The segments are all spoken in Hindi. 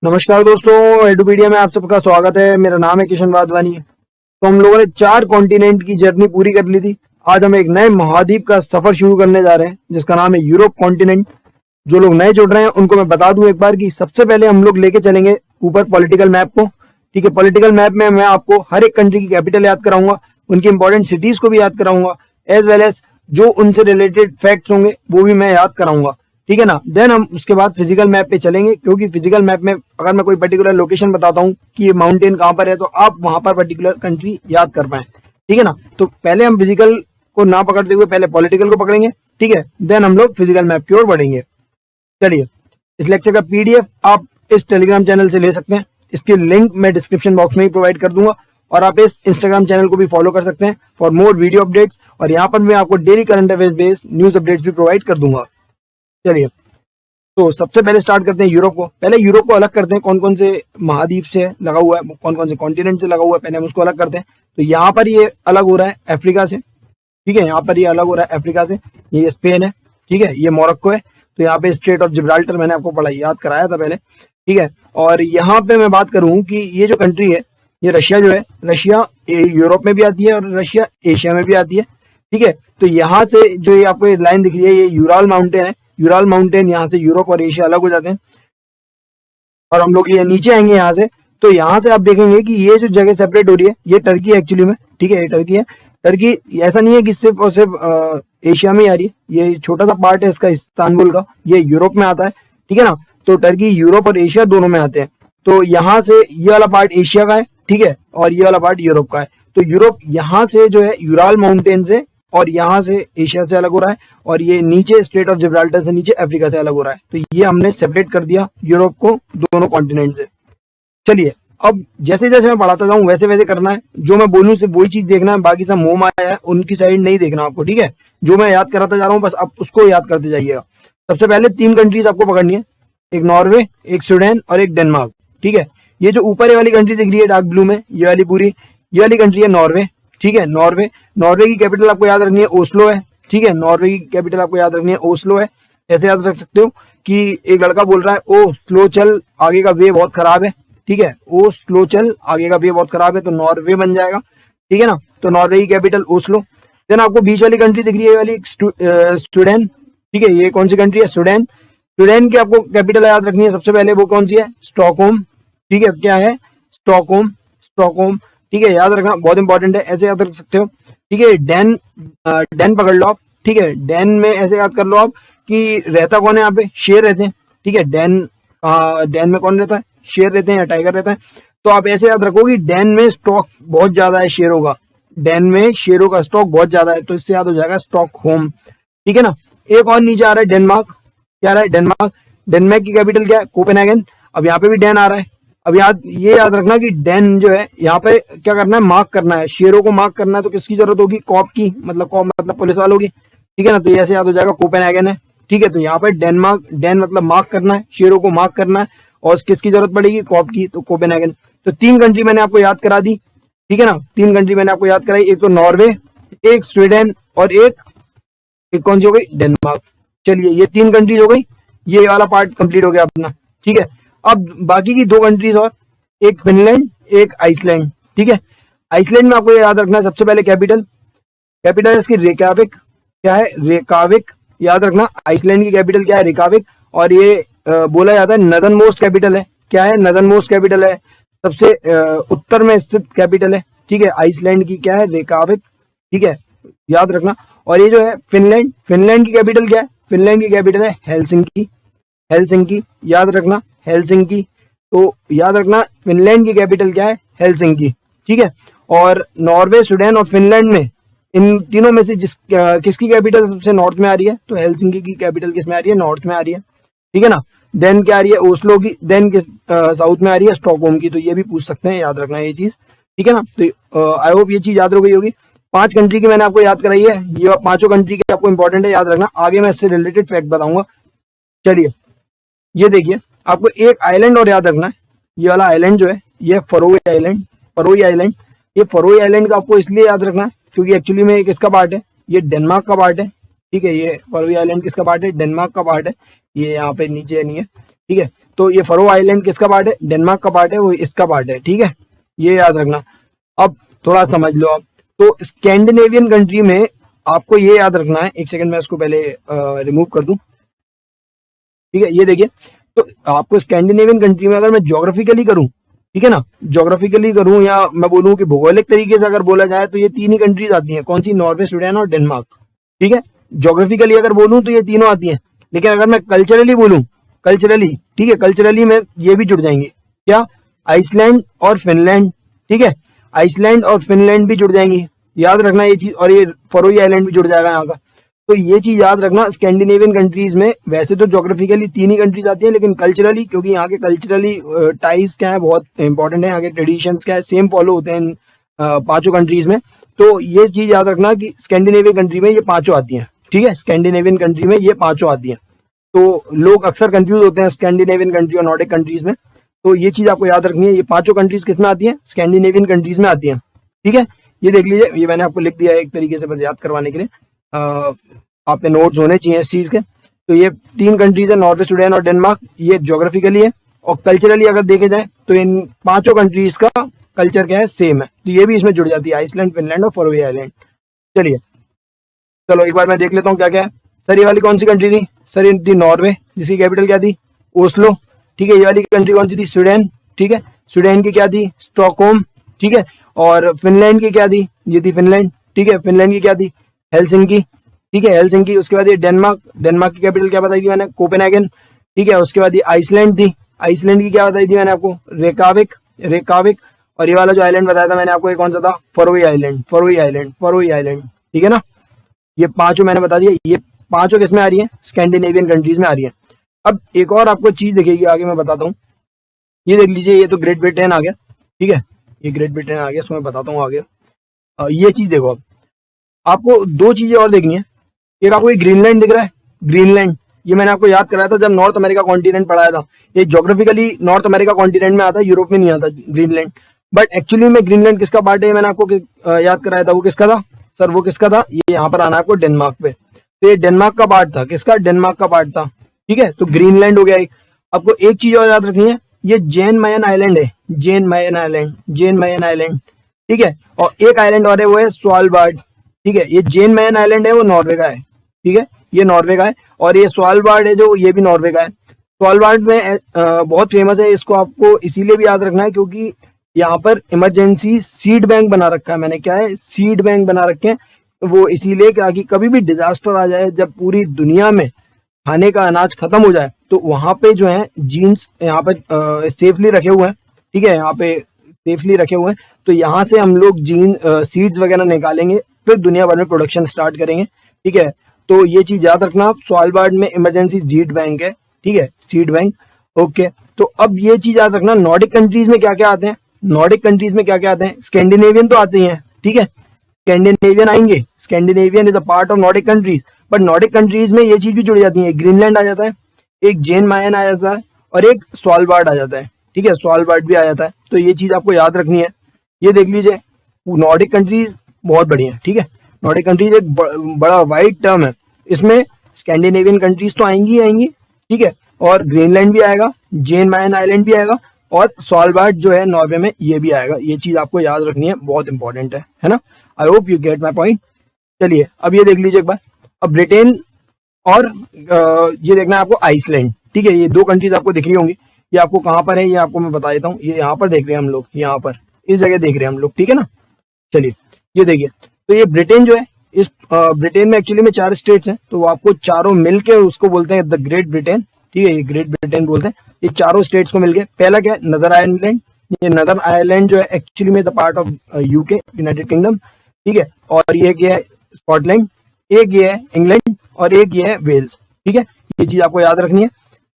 नमस्कार दोस्तों, एडुपीडिया में आप सबका स्वागत है। मेरा नाम है किशन वाधवानी। तो हम लोगों ने 4 कॉन्टिनेंट की जर्नी पूरी कर ली थी। आज हम एक नए महाद्वीप का सफर शुरू करने जा रहे हैं जिसका नाम है यूरोप कॉन्टिनेंट। जो लोग नए जुड़ रहे हैं उनको मैं बता दूं एक बार कि सबसे पहले हम लोग लेके चलेंगे ऊपर पॉलिटिकल मैप को। ठीक है, पॉलिटिकल मैप में मैं आपको हर एक कंट्री की कैपिटल याद कराऊंगा, उनकी इंपॉर्टेंट सिटीज को भी याद कराऊंगा, एज वेल एज जो उनसे रिलेटेड फैक्ट्स होंगे वो भी मैं याद कराऊंगा। ठीक है ना। देन हम उसके बाद फिजिकल मैप पे चलेंगे, क्योंकि फिजिकल मैप में अगर मैं कोई पर्टिकुलर लोकेशन बताता हूँ कि ये माउंटेन कहाँ पर है तो आप वहां पर पर्टिकुलर कंट्री याद कर पाए। ठीक है ना। तो पहले हम फिजिकल को ना पकड़ते हुए पहले पॉलिटिकल को पकड़ेंगे। ठीक है, देन हम लोग फिजिकल मैप की ओर बढ़ेंगे। चलिए, इस लेक्चर का पीडीएफ आप इस टेलीग्राम चैनल से ले सकते हैं। इसकी लिंक मैं डिस्क्रिप्शन बॉक्स में ही प्रोवाइड कर दूंगा, और आप इस इंस्टाग्राम चैनल को भी फॉलो कर सकते हैं फॉर मोर वीडियो अपडेट्स। और यहाँ पर मैं आपको daily current affair based news updates भी प्रोवाइड कर दूंगा। चलिए, तो सबसे पहले स्टार्ट करते हैं यूरोप को। पहले यूरोप को अलग करते हैं, कौन कौन से महाद्वीप से लगा हुआ है, कौन कौन से कॉन्टिनेंट से लगा हुआ है, पहले हम उसको अलग करते हैं। तो यहाँ पर ये अलग हो रहा है अफ्रीका से। ठीक है, यहाँ पर ये अलग हो रहा है अफ्रीका से। ये स्पेन है। ठीक है, ये मोरक्को है। तो यहाँ पे स्ट्रेट ऑफ जिब्राल्टर मैंने आपको पढ़ाई याद कराया था पहले। ठीक है, और यहाँ पे मैं बात करूँ कि ये जो कंट्री है, ये रशिया जो है, रशिया यूरोप में भी आती है और रशिया एशिया में भी आती है। ठीक है, तो यहाँ से जो ये आपको लाइन दिख रही है, ये यूराल माउंटेन है। यूराल माउंटेन यहाँ से यूरोप और एशिया अलग हो जाते हैं। और हम लोग ये नीचे आएंगे यहाँ से, तो यहाँ से आप देखेंगे कि ये जो जगह सेपरेट हो रही है ये टर्की है एक्चुअली में। ठीक है, ये टर्की है। टर्की ऐसा नहीं है कि सिर्फ और सिर्फ एशिया में ही आ रही है, ये छोटा सा पार्ट है इसका इस्तांबुल का, ये यूरोप में आता है। ठीक है ना। तो टर्की यूरोप और एशिया दोनों में आते हैं। तो यहाँ से ये वाला पार्ट एशिया का है। ठीक है, और ये वाला पार्ट यूरोप का है। तो यूरोप यहाँ से जो है यूराल माउंटेन से और यहाँ से एशिया से अलग हो रहा है, और ये नीचे स्ट्रेट ऑफ जिब्राल्टर से नीचे अफ्रीका से अलग हो रहा है। तो ये हमने सेपरेट कर दिया यूरोप को दोनों कॉन्टिनेंट से। चलिए, अब जैसे जैसे मैं पढ़ाता जाऊं वैसे वैसे करना है। जो मैं बोलूं सिर्फ वही चीज देखना है, बाकी सब मोह माया है, उनकी साइड नहीं देखना आपको। ठीक है, जो मैं याद कराता जा रहा हूँ बस आप उसको याद करते जाइएगा। सबसे पहले 3 कंट्रीज आपको पकड़नी है, एक नॉर्वे, एक स्वीडन और एक डेनमार्क। ठीक है, ये जो ऊपर वाली कंट्री दिख रही है डार्क ब्लू में, ये वाली पूरी ये वाली कंट्री है नॉर्वे। ठीक है, नॉर्वे नॉर्वे की कैपिटल आपको याद रखनी है ओस्लो है। ठीक है, नॉर्वे की कैपिटल आपको याद रखनी है ओस्लो है। ऐसे याद रख सकते हो कि एक लड़का बोल रहा है ओ स्लो चल, आगे का वे बहुत खराब है। ठीक है, ओ स्लो चल, आगे का वे बहुत खराब है, तो नॉर्वे बन जाएगा। ठीक है ना। तो नॉर्वे की कैपिटल ओस्लो। देन आपको बीच वाली कंट्री दिख रही है वाली स्वीडन। ठीक है, ये कौन सी कंट्री है? स्वीडन। स्वीडन की आपको कैपिटल याद रखनी है सबसे पहले, वो कौन सी है? स्टॉकहोम। ठीक है, क्या है? स्टॉकहोम। स्टॉकहोम। ठीक है, याद रखना बहुत इंपॉर्टेंट है, ऐसे याद रख सकते हो। ठीक है, डैन डैन पकड़ लो आप। ठीक है, डैन में ऐसे याद कर लो आप कि रहता कौन है यहाँ पे? शेर रहते हैं। ठीक है, डैन में कौन रहता है? शेर रहते हैं या टाइगर रहता है। तो आप ऐसे याद रखो कि डैन में स्टॉक बहुत ज्यादा है शेरों का, डैन में शेरों का स्टॉक बहुत ज्यादा है, तो इससे याद हो जाएगा स्टॉकहोम। ठीक है ना। एक और नीचे आ रहा है डेनमार्क। क्या आ रहा है? डेनमार्क। डेनमार्क की कैपिटल क्या है? कोपेनहेगन। अब यहाँ पे भी डैन आ रहा है। अब ये याद रखना कि डैन जो है यहाँ पे क्या करना है? मार्क करना है, शेरों को मार्क करना है। तो किसकी जरूरत होगी? कॉप की, मतलब कॉप मतलब पुलिस वालों की। ठीक है ना। तो ऐसे याद हो जाएगा कोपेनहेगन है। ठीक है, तो यहाँ पे डेनमार्क, डैन मतलब मार्क करना है, शेरों को मार्क करना है, और किसकी जरूरत पड़ेगी? कॉप की, तो कोपेनहेगन। तो 3 कंट्री मैंने आपको याद करा दी। ठीक है ना, 3 कंट्री मैंने आपको याद कराई, एक तो नॉर्वे, एक स्वीडन और एक कौन सी हो गई? डेनमार्क। चलिए, ये 3 कंट्रीज हो गई, ये वाला पार्ट कंप्लीट हो गया अपना। ठीक है, अब बाकी की 2 कंट्रीज और, एक फिनलैंड, एक आइसलैंड। ठीक है, आइसलैंड में आपको याद रखना है सबसे पहले कैपिटल कैपिटल इसकी रेकाविक। क्या है? रेकाविक। याद रखना, आइसलैंड की कैपिटल क्या है? रेकाविक। और ये बोला जाता है नदर्न मोस्ट कैपिटल है। क्या है? नदर्न मोस्ट कैपिटल है, सबसे उत्तर में स्थित कैपिटल है। ठीक है, आइसलैंड की क्या है? रेकाविक। ठीक है, याद रखना। और ये जो है फिनलैंड, फिनलैंड की कैपिटल क्या है? फिनलैंड की कैपिटल है हेलसिंकी। हेलसिंकी, याद रखना, हेलसिंकी। तो याद रखना, फिनलैंड की कैपिटल क्या है? हेलसिंकी। ठीक है, और नॉर्वे, स्वीडन और फिनलैंड में इन तीनों में से किसकी कैपिटल सबसे नॉर्थ में आ रही है? तो हेलसिंकी की कैपिटल किस में आ रही है? नॉर्थ में आ रही है। ठीक है ना। देन क्या आ रही है? ओस्लो की। देन किस साउथ में आ रही है? स्टॉकहोम की। तो ये भी पूछ सकते हैं, याद रखना ये चीज। ठीक है ना। तो आई होप ये चीज याद हो गई होगी। 5 कंट्री की मैंने आपको याद कराई है, ये 5 कंट्री की आपको इंपॉर्टेंट है, याद रखना। आगे मैं इससे रिलेटेड फैक्ट बताऊंगा। चलिए, ये देखिए, आपको एक आइलैंड और याद रखना है। ये वाला आइलैंड जो है, ये फरोई आइलैंड। फरोई आइलैंड, ये फरोई आइलैंड का आपको इसलिए याद रखना है क्योंकि एक्चुअली में किसका पार्ट है? ये डेनमार्क का पार्ट है। ठीक है, ये फरोई आइलैंड किसका पार्ट है? डेनमार्क का पार्ट है। ये यहाँ पे नीचे नहीं है। ठीक है, तो ये फरो आइलैंड किसका पार्ट है? डेनमार्क का पार्ट है, वो इसका पार्ट है, ठीक है, ये याद रखना। अब थोड़ा समझ लो आप, तो स्कैंडिनेवियन कंट्री में आपको ये याद रखना है, एक सेकंड में इसको पहले रिमूव कर दूं, ठीक है। ये देखिए, तो आपको स्कैंडिनेवियन कंट्री में अगर मैं ज्योग्राफिकली करूं, ठीक है ना, ज्योग्राफिकली करूं या मैं बोलूं कि भौगोलिक तरीके से अगर बोला जाए तो ये तीन ही कंट्रीज आती हैं, कौन सी? नॉर्वे, स्वीडन और डेनमार्क, ठीक है। ज्योग्राफिकली अगर बोलूं तो ये तीनों आती हैं, लेकिन अगर मैं कल्चरली बोलूं, कल्चरली, ठीक है, कल्चरली में ये भी जुड़ जाएंगे, क्या? आइसलैंड और फिनलैंड, ठीक है, आइसलैंड और फिनलैंड भी जुड़ जाएंगी, याद रखना ये चीज, और ये फरोई आइलैंड भी जुड़ जाएगा यहाँ का। तो ये चीज याद रखना, स्कैंडिनेवियन कंट्रीज में वैसे तो ज्योग्राफिकली तीन ही कंट्रीज आती हैं, लेकिन कल्चरली, क्योंकि यहाँ के कल्चरली टाइज क्या है, बहुत इंपॉर्टेंट है, यहाँ के ट्रेडिशंस क्या है, सेम फॉलो होते हैं इन पांचों कंट्रीज में। तो ये चीज याद रखना कि स्कैंडिनेवियन कंट्री में ये पांचों आती हैं, ठीक है, स्कैंडिनेवियन कंट्री में ये पांचों आती हैं। तो लोग अक्सर कंफ्यूज होते हैं स्कैंडिनेवियन कंट्री और नॉर्डिक कंट्रीज में, तो ये चीज आपको याद रखनी है, ये पांचों कंट्रीज किस में आती हैं? स्कैंडिनेवियन कंट्रीज में आती हैं, ठीक है। ये देख लीजिए, ये मैंने आपको लिख दिया है एक तरीके से बस याद करवाने के लिए, आपके नोट्स होने चाहिए इस चीज के। तो ये तीन कंट्रीज है, नॉर्वे, स्वीडन और डेनमार्क, ये ज्योग्राफिकली है। और कल्चरली अगर देखे जाए तो इन पांचों कंट्रीज का कल्चर क्या है? सेम है, तो ये भी इसमें जुड़ जाती है, आइसलैंड, फिनलैंड और फरोई आइलैंड। चलिए, चलो एक बार मैं देख लेता हूँ क्या क्या है। सर ये वाली कौन सी कंट्री थी? सर ये थी नॉर्वे, जिसकी कैपिटल क्या थी? ओस्लो, ठीक है। ये वाली कंट्री कौन सी थी? स्वीडन, ठीक है, स्वीडन की क्या थी? स्टॉकहोम, ठीक है। और फिनलैंड की क्या थी? ये थी फिनलैंड, ठीक है, फिनलैंड की क्या थी? हेलसिंकी, ठीक है, हेलसिंकी। उसके बाद ये डेनमार्क, डेनमार्क की कैपिटल क्या बताई थी मैंने? कोपेनहेगन, ठीक है। उसके बाद ये आइसलैंड थी, आइसलैंड की क्या बताई थी मैंने आपको? रेकाविक, रेकाविक। और ये वाला जो आइलैंड बताया था मैंने आपको, ये कौन सा था? फरोई आइलैंड, फरोई आइलैंड, फरोई आइलैंड, ठीक है ना। ये पांचों मैंने बता दिया, ये पांचों किसमें आ रही है? स्कैंडिनेवियन कंट्रीज में आ रही है। अब एक और आपको चीज दिखेगी आगे, मैं बताता हूँ। ये देख लीजिए, ये तो ग्रेट ब्रिटेन आ गया, ठीक है, ये ग्रेट ब्रिटेन आ गया, इसको मैं बताता हूँ आगे। ये चीज देखो, अब आपको दो चीजें और देखनी है। एक आपको ये ग्रीनलैंड दिख रहा है, ग्रीनलैंड, ये मैंने आपको याद कराया था जब नॉर्थ अमेरिका कॉन्टिनेंट पढ़ाया था। ये ज्योग्राफिकली नॉर्थ अमेरिका कॉन्टिनेंट में आता है, यूरोप में नहीं आता ग्रीनलैंड। बट एक्चुअली में ग्रीनलैंड किसका पार्ट है? मैंने आपको याद कराया था, वो किसका था सर? वो किसका था? ये यहाँ पर आना है आपको, डेनमार्क पे। तो ये डेनमार्क का पार्ट था, किसका? डेनमार्क का पार्ट था, ठीक है। तो ग्रीनलैंड हो गया एक। आपको एक चीज और याद रखनी है, ये जेन मायन आइलैंड है, जेन मायन आइलैंड, जेन मायन आइलैंड, ठीक है। और एक आइलैंड और है, वो है स्वालबार्ड, ठीक है। ये जेन मायन आइलैंड है, वो नॉर्वे का है, ठीक है, ये नॉर्वे का है। और ये स्वालबार्ड है जो, ये भी नॉर्वे का है। स्वालबार्ड में बहुत फेमस है, इसको आपको इसीलिए भी याद रखना है क्योंकि यहाँ पर इमरजेंसी सीड बैंक बना रखा है मैंने, क्या है? सीड बैंक बना रखे हैं। वो इसीलिए कि कभी भी डिजास्टर आ जाए, जब पूरी दुनिया में खाने का अनाज खत्म हो जाए, तो वहां पे जो है जीन्स यहाँ पे सेफली रखे हुए हैं, ठीक है, यहाँ पे सेफली रखे हुए हैं। तो यहाँ से हम लोग सीड्स वगैरह निकालेंगे, फिर दुनिया भर में प्रोडक्शन स्टार्ट करेंगे, ठीक है। तो ये चीज याद रखना, स्वालबार्ड में इमरजेंसी सीड बैंक है, ठीक है, सीड बैंक, ओके। तो अब ये चीज याद रखना, नॉर्डिक कंट्रीज में क्या क्या आते हैं? नॉर्डिक कंट्रीज में क्या क्या आते हैं? स्कैंडिनेवियन तो आते ही हैं, ठीक है, स्कैंडिनेवियन आएंगे, Scandinavian is a part of Nordic countries. But Nordic countries में ये चीज भी जुड़ जाती है, ग्रीनलैंड आ जाता है, एक जेन मायन आ जाता है, और एक स्वालबार्ड आ जाता है, ठीक है, स्वालबार्ड भी आ जाता है। तो ये चीज आपको याद रखनी है। ये देख लीजिए, नॉर्डिक कंट्रीज बहुत बढ़िया है, ठीक है। नॉर्डिक कंट्रीज एक बड़ा वाइड टर्म है, इसमें स्कैंडिनेवियन कंट्रीज तो आएंगी आएंगी, ठीक है, और ग्रीनलैंड भी आएगा, जेन मायन आइलैंड भी आएगा, और स्वालबार्ड जो है नॉर्वे में, ये भी आएगा। ये चीज आपको याद रखनी है, बहुत इंपॉर्टेंट है ना। I hope you get my point. चलिए अब ये देख लीजिए एक बार, अब ब्रिटेन और ये देखना है आपको आइसलैंड, ठीक है। ये दो कंट्रीज आपको दिख रही होंगी, ये आपको कहाँ पर है ये आपको मैं बता देता हूँ। ये यहाँ पर देख रहे हैं हम लोग, यहाँ पर इस जगह देख रहे हैं हम लोग, ठीक है ना। चलिए ये देखिए, तो ये ब्रिटेन जो है, इस ब्रिटेन में एक्चुअली में 4 स्टेट्स हैं, तो वो आपको चारों मिलके उसको बोलते हैं द ग्रेट ब्रिटेन, ठीक है, ये ग्रेट ब्रिटेन बोलते हैं। ये चारों स्टेट्स को मिलके, पहला क्या है? नदर आयरलैंड। ये नदर आयरलैंड जो है एक्चुअली में the part of UK, United kingdom, ठीक है। और ये क्या है? स्कॉटलैंड, एक ये है इंग्लैंड, और एक ये है वेल्स, ठीक है। ये चीज आपको याद रखनी है।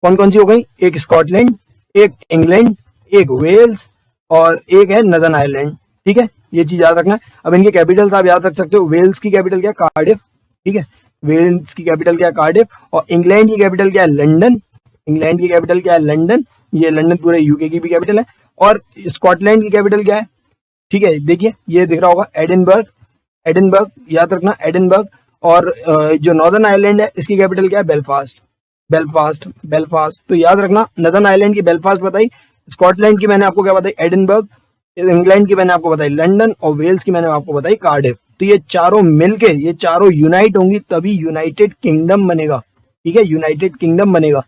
कौन कौन सी हो गई? एक स्कॉटलैंड, एक इंग्लैंड, एक वेल्स, और एक है नदर्न आयरलैंड, ठीक है। ये चीज याद रखना है। अब इनके कैपिटल्स आप याद रख सकते हो। वेल्स की कैपिटल क्या है? कार्डिफ, ठीक है, वेल्स की कैपिटल क्या है? कार्डिफ। और इंग्लैंड की कैपिटल क्या है? लंदन, इंग्लैंड की कैपिटल क्या है? लंदन। ये लंदन पूरे यूके की भी कैपिटल है। और स्कॉटलैंड की कैपिटल क्या है? ठीक है, देखिए ये दिख रहा होगा, एडिनबर्ग, एडिनबर्ग याद रखना, एडिनबर्ग। और जो नॉर्दर्न आयरलैंड है, इसकी कैपिटल क्या है? Belfast, Belfast, Belfast. तो याद रखना, नदर्न आयरलैंड की बेलफास्ट बताई, स्कॉटलैंड की मैंने आपको क्या बताई, एडिनबर्ग, इंग्लैंड की मैंने आपको बताई लंदन, और वेल्स की मैंने आपको बताई कार्डिफ। तो ये चारों मिलके, ये चारों यूनाइट होंगी तभी यूनाइटेड किंगडम बनेगा। ठीक है, यूनाइटेड किंगडम बनेगा।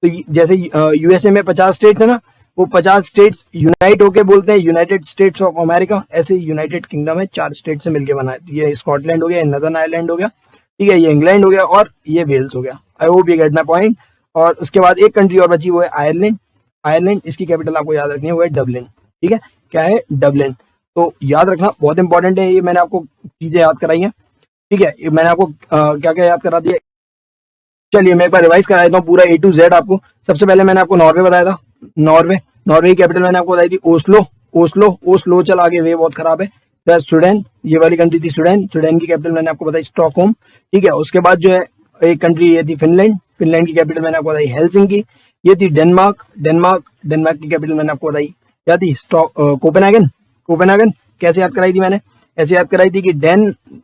तो जैसे यूएसए में 50 स्टेट्स है ना, वो 50 स्टेट्स यूनाइट होके बोलते हैं यूनाइटेड स्टेट्स ऑफ अमेरिका, ऐसे यूनाइटेड किंगडम है, 4 स्टेट से मिलके बना है। ये स्कॉटलैंड हो गया, नदर्न आयरलैंड हो गया, ठीक है, ये इंग्लैंड हो गया, और ये वेल्स हो गया। I hope you get my point. और उसके बाद एक कंट्री और बची, वो है आयरलैंड। आयरलैंड, इसकी कैपिटल आपको याद रखनी है, वो है डबलिन। ठीक है, क्या है, डबलिन। तो याद रखना, बहुत इंपॉर्टेंट है ये, मैंने आपको चीजें याद कराई हैं। ठीक है, मैंने आपको क्या क्या याद करा दिया। चलिए मैं एक बार रिवाइज करा देता हूँ पूरा A to Z आपको। सबसे पहले मैंने आपको नॉर्वे बताया था, नॉर्वे। नॉर्वे की कैपिटल मैंने आपको बताई थी ओस्लो, ओस्लो, ओ स्लो चल आगे, वे बहुत खराब है। स्वीडन, ये वाली कंट्री थी स्वीडन, स्वीडन की कैपिटल मैंने आपको बताई स्टॉकहोम। ठीक है, उसके बाद जो है एक कंट्री ये थी फिनलैंड, फिनलैंड की कैपिटल मैंने आपको बताई हेलसिंकी। ये थी डेनमार्क, डेनमार्क, डेनमार्क की कैपिटल मैंने आपको बताई क्या थी, कोपेनहेगन, कोपेनहेगन। कैसे याद कराई थी मैंने, ऐसे याद कराई थी कि डेन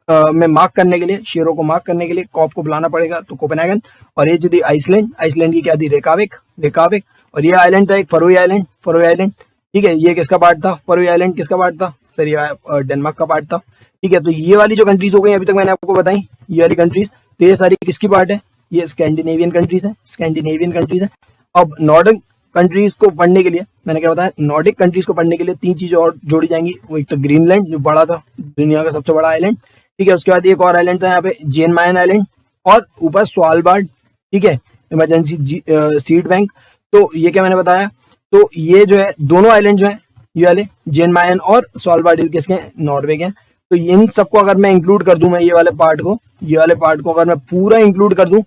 में मार्क करने के लिए, शेरों को मार्क करने के लिए कॉप को बुलाना पड़ेगा, तो कोपेनहेगन। और ये जो थी आइसलैंड, आइसलैंड की क्या थी, रेकाविक, रेकाविक। और ये आइलैंड था एक फरोई आइलैंड, फरोई आइलैंड। ठीक है, ये किसका पार्ट था, फरोई आइलैंड किसका पार्ट था सर, ये डेनमार्क का पार्ट था। ठीक है, तो ये वाली जो कंट्रीज हो गई अभी तक मैंने आपको बताई, ये वाली कंट्रीज, तो ये सारी किसकी पार्ट है, ये स्कैंडिनेवियन कंट्रीज है, स्कैंडिनेवियन कंट्रीज है। अब नॉर्डर्न कंट्रीज को पढ़ने के लिए मैंने क्या बताया, नॉर्डिक कंट्रीज को पढ़ने के लिए 3 चीजें और जोड़ी जाएंगी। वो एक तो ग्रीनलैंड, जो बड़ा था, दुनिया का सबसे बड़ा आइलैंड। ठीक है, उसके बाद एक और आइलैंड था यहाँ पे, जेन मायन आइलैंड, और ऊपर स्वालबार्ड। ठीक है, इमरजेंसी सीड बैंक। तो ये क्या मैंने बताया, तो ये जो है दोनों आइलैंड जो है, ये वाले जेन मायन और स्वालबार्ड किसके हैं, नॉर्वे के हैं। तो इन सबको अगर मैं इंक्लूड कर दूं, मैं ये वाले पार्ट को, ये वाले पार्ट को अगर मैं पूरा इंक्लूड कर दूं,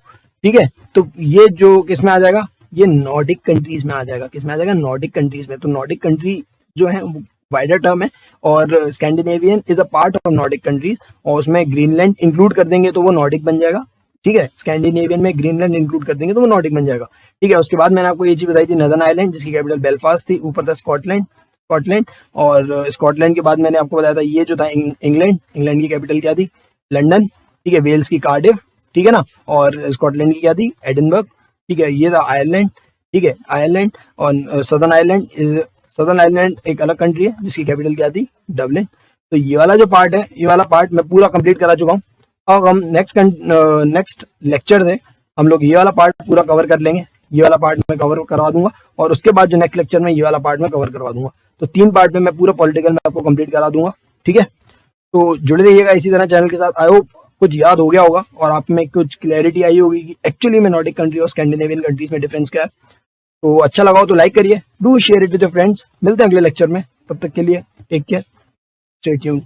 ठीक है, तो ये जो किस में आ जाएगा, ये नॉर्डिक कंट्रीज में आ जाएगा। किस में आ जाएगा, नॉर्डिक कंट्रीज में। तो नॉर्डिक कंट्री जो है वाइडर टर्म है, और Scandinavian is a part of Nordic countries, और उसमें ग्रीनलैंड इंक्लूड कर देंगे तो वो नॉर्डिक बन जाएगा। ठीक है, स्कैंडिनेवियन में ग्रीनलैंड इंक्लूड कर देंगे तो वो नॉर्डिक बन जाएगा। ठीक है, उसके बाद मैंने आपको ये चीज बताई थी, नदर्न आइलैंड जिसकी कैपिटल बेलफास्ट थी, ऊपर था स्कॉटलैंड, स्कॉटलैंड। और स्कॉटलैंड के बाद मैंने आपको बताया था ये जो था इंग्लैंड, इंग्लैंड की कैपिटल क्या थी, लंदन। ठीक है, वेल्स की कार्डिफ, ठीक है ना, और स्कॉटलैंड की क्या थी, एडिनबर्ग। ठीक है, ये था आयरलैंड। ठीक है, आयरलैंड। और सदर्न आयरलैंड, सदर्न आयरलैंड एक अलग कंट्री है जिसकी कैपिटल क्या थी, डबलिन। तो ये वाला जो पार्ट है, ये वाला पार्ट मैं पूरा कंप्लीट करा चुका हूँ। अब हम नेक्स्ट लेक्चर से हम लोग ये वाला पार्ट पूरा कवर कर लेंगे। ये वाला पार्ट मैं कवर करवा दूंगा, और उसके बाद जो नेक्स्ट लेक्चर में ये वाला पार्ट मैं कवर करवा दूंगा। तो 3 पार्ट में मैं पूरा पॉलिटिकल में आपको कंप्लीट करा दूंगा। ठीक है, तो जुड़े रहिएगा इसी तरह चैनल के साथ। आई होप कुछ याद हो गया होगा और आप में कुछ क्लैरिटी आई होगी कि एक्चुअली में नॉर्डिक कंट्री और स्कैंडिनेवियन कंट्रीज में डिफरेंस क्या है। तो अच्छा लगा हो तो लाइक करिए, do share it with your friends. मिलते हैं अगले लेक्चर में, तब तक के लिए टेक केयर, स्टे ट्यून्ड।